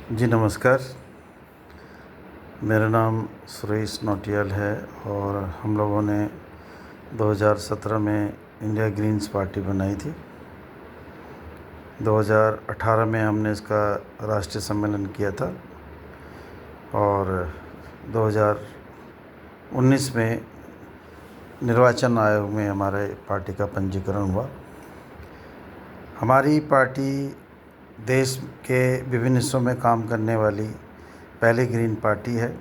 जी नमस्कार। मेरा नाम सुरेश नौटियाल है और हम लोगों ने 2017 में इंडिया ग्रीन्स पार्टी बनाई थी। 2018 में हमने इसका राष्ट्रीय सम्मेलन किया था और 2019 में निर्वाचन आयोग में हमारे पार्टी का पंजीकरण हुआ। हमारी पार्टी देश के विभिन्न हिस्सों में काम करने वाली पहली ग्रीन पार्टी है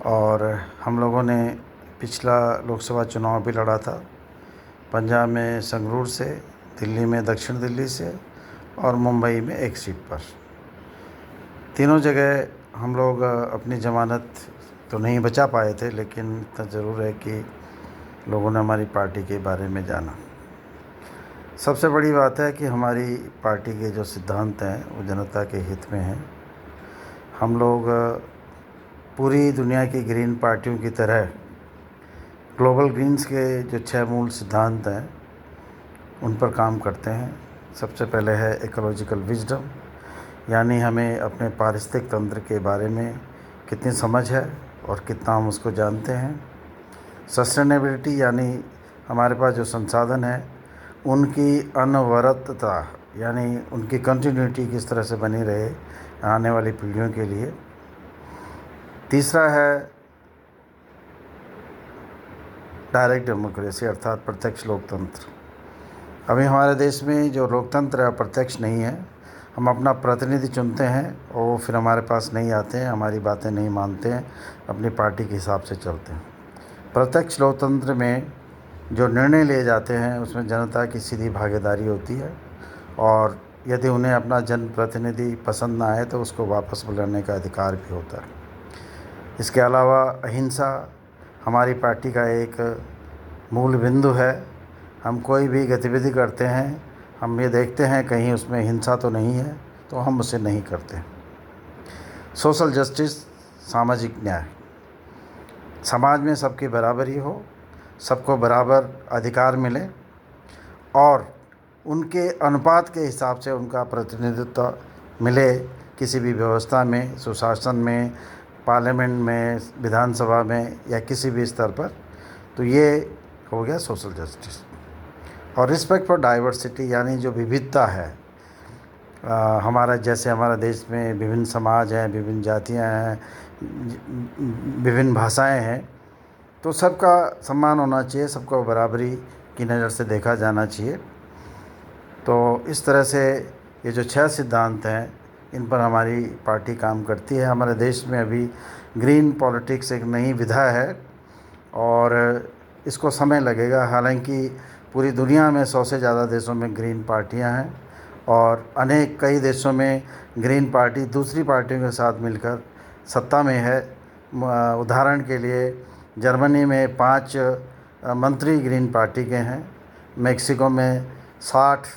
और हम लोगों ने पिछला लोकसभा चुनाव भी लड़ा था। पंजाब में संगरूर से, दिल्ली में दक्षिण दिल्ली से और मुंबई में एक सीट पर। तीनों जगह हम लोग अपनी ज़मानत तो नहीं बचा पाए थे, लेकिन इतना ज़रूर है कि लोगों ने हमारी पार्टी के बारे में जाना। सबसे बड़ी बात है कि हमारी पार्टी के जो सिद्धांत हैं वो जनता के हित में हैं। हम लोग पूरी दुनिया की ग्रीन पार्टियों की तरह ग्लोबल ग्रीन्स के जो 6 मूल सिद्धांत हैं उन पर काम करते हैं। सबसे पहले है इकोलॉजिकल विजडम, यानी हमें अपने पारिस्थितिक तंत्र के बारे में कितनी समझ है और कितना हम उसको जानते हैं। सस्टेनेबिलिटी, यानी हमारे पास जो संसाधन है उनकी अनवरतता, यानी उनकी कंटिन्यूटी किस तरह से बनी रहे आने वाली पीढ़ियों के लिए। तीसरा है डायरेक्ट डेमोक्रेसी, अर्थात प्रत्यक्ष लोकतंत्र। अभी हमारे देश में जो लोकतंत्र है प्रत्यक्ष नहीं है। हम अपना प्रतिनिधि चुनते हैं और वो फिर हमारे पास नहीं आते हैं, हमारी बातें नहीं मानते हैं, अपनी पार्टी के हिसाब से चलते हैं। प्रत्यक्ष लोकतंत्र में जो निर्णय लिए जाते हैं उसमें जनता की सीधी भागीदारी होती है और यदि उन्हें अपना जनप्रतिनिधि पसंद ना आए तो उसको वापस बुलाने का अधिकार भी होता है। इसके अलावा अहिंसा हमारी पार्टी का एक मूल बिंदु है। हम कोई भी गतिविधि करते हैं, हम ये देखते हैं कहीं उसमें हिंसा तो नहीं है, तो हम उसे नहीं करते। सोशल जस्टिस, सामाजिक न्याय, समाज में सबकी बराबरी हो, सबको बराबर अधिकार मिले और उनके अनुपात के हिसाब से उनका प्रतिनिधित्व मिले किसी भी व्यवस्था में, सुशासन में, पार्लियामेंट में, विधानसभा में या किसी भी स्तर पर। तो ये हो गया सोशल जस्टिस। और रिस्पेक्ट फॉर डाइवर्सिटी, यानी जो विविधता है हमारा, जैसे हमारा देश में विभिन्न समाज हैं, विभिन्न जातियां हैं, विभिन्न भाषाएं हैं, तो सबका सम्मान होना चाहिए, सबको बराबरी की नज़र से देखा जाना चाहिए। तो इस तरह से ये जो 6 सिद्धांत हैं इन पर हमारी पार्टी काम करती है। हमारे देश में अभी ग्रीन पॉलिटिक्स एक नई विधा है और इसको समय लगेगा। हालांकि पूरी दुनिया में 100 से ज़्यादा देशों में ग्रीन पार्टियां हैं और कई देशों में ग्रीन पार्टी दूसरी पार्टियों के साथ मिलकर सत्ता में है। उदाहरण के लिए जर्मनी में 5 मंत्री ग्रीन पार्टी के हैं, मेक्सिको में 60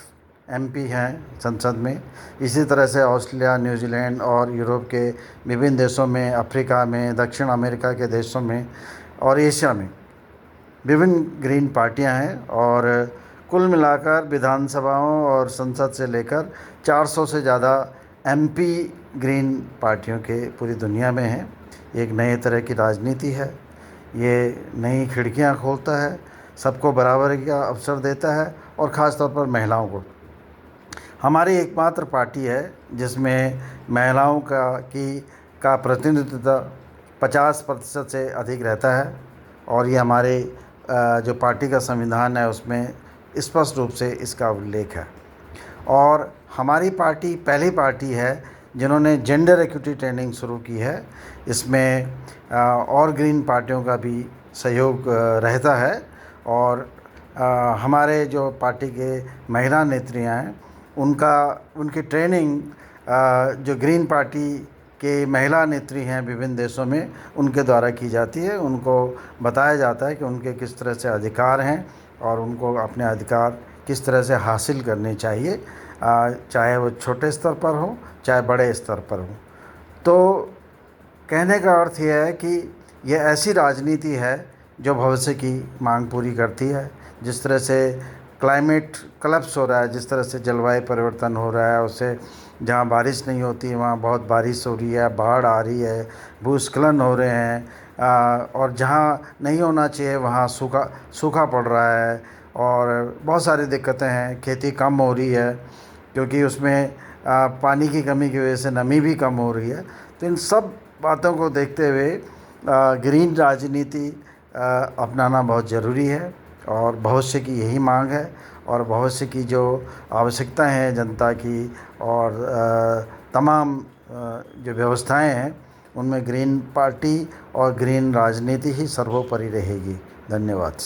एमपी हैं संसद में। इसी तरह से ऑस्ट्रेलिया, न्यूजीलैंड और यूरोप के विभिन्न देशों में, अफ्रीका में, दक्षिण अमेरिका के देशों में और एशिया में विभिन्न ग्रीन पार्टियां हैं और कुल मिलाकर विधानसभाओं और संसद से लेकर 400 से ज़्यादा एमपी ग्रीन पार्टियों के पूरी दुनिया में हैं। एक नए तरह की राजनीति है, ये नई खिड़कियां खोलता है, सबको बराबरी का अवसर देता है और ख़ास तौर पर महिलाओं को। हमारी एकमात्र पार्टी है जिसमें महिलाओं का प्रतिनिधित्व 50% से अधिक रहता है और ये हमारे जो पार्टी का संविधान है उसमें स्पष्ट रूप से इसका उल्लेख है। और हमारी पार्टी पहली पार्टी है जिन्होंने जेंडर इक्विटी ट्रेनिंग शुरू की है। इसमें और ग्रीन पार्टियों का भी सहयोग रहता है और हमारे जो पार्टी के महिला नेत्रियां हैं उनकी ट्रेनिंग जो ग्रीन पार्टी के महिला नेत्री हैं विभिन्न देशों में उनके द्वारा की जाती है। उनको बताया जाता है कि उनके किस तरह से अधिकार हैं और उनको अपने अधिकार किस तरह से हासिल करने चाहिए, चाहे वो छोटे स्तर पर हो चाहे बड़े स्तर पर हो। तो कहने का अर्थ यह है कि यह ऐसी राजनीति है जो भविष्य की मांग पूरी करती है। जिस तरह से क्लाइमेट कलप्स हो रहा है, जिस तरह से जलवायु परिवर्तन हो रहा है, उससे जहाँ बारिश नहीं होती वहाँ बहुत बारिश हो रही है, बाढ़ आ रही है, भूस्खलन हो रहे हैं, और जहाँ नहीं होना चाहिए वहाँ सूखा सूखा पड़ रहा है, और बहुत सारी दिक्कतें हैं। खेती कम हो रही है क्योंकि उसमें पानी की कमी की वजह से नमी भी कम हो रही है। तो इन सब बातों को देखते हुए ग्रीन राजनीति अपनाना बहुत ज़रूरी है, और भविष्य की यही मांग है, और भविष्य की जो आवश्यकताएं हैं जनता की, और तमाम जो व्यवस्थाएं हैं उनमें ग्रीन पार्टी और ग्रीन राजनीति ही सर्वोपरि रहेगी। धन्यवाद।